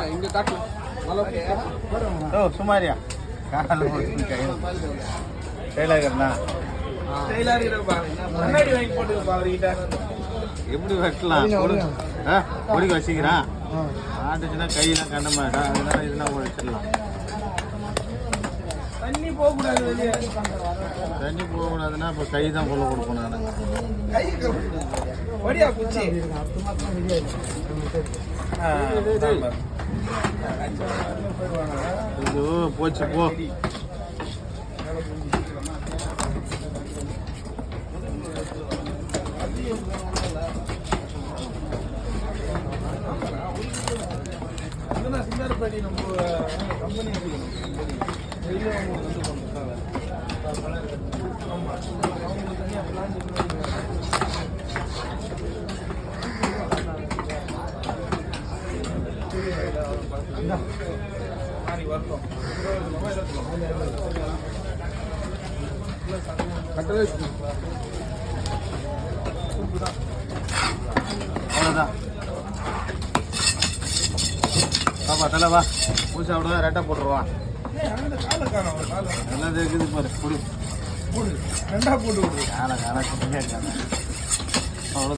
இங்கே காட்டு ஓ சுமாரியா கால டெய்லர்ண்ணா எப்படி வெட்டலாம் ஒடிக்க வச்சுக்கிறான் ஆட்டுச்சுன்னா கையெல்லாம் கண்ட மாட்டான் அதனால இதெல்லாம் வச்சிடலாம் தண்ணி போகக்கூடாது தண்ணி போகக்கூடாதுன்னா இப்போ கை தான் கொள்ள கொடுப்போம் நான் இது போச்சு போ சிந்தாரப்பேட்டை நம்ம கம்பெனி அவ்வளோதான் பாப்பா தலைவா பூச்சி சாப்பிடுவா ரெட்டா போட்டுருவான் நல்லா இருக்குது பாரு புடி ரெண்டா போட்டு விடு காலை காலை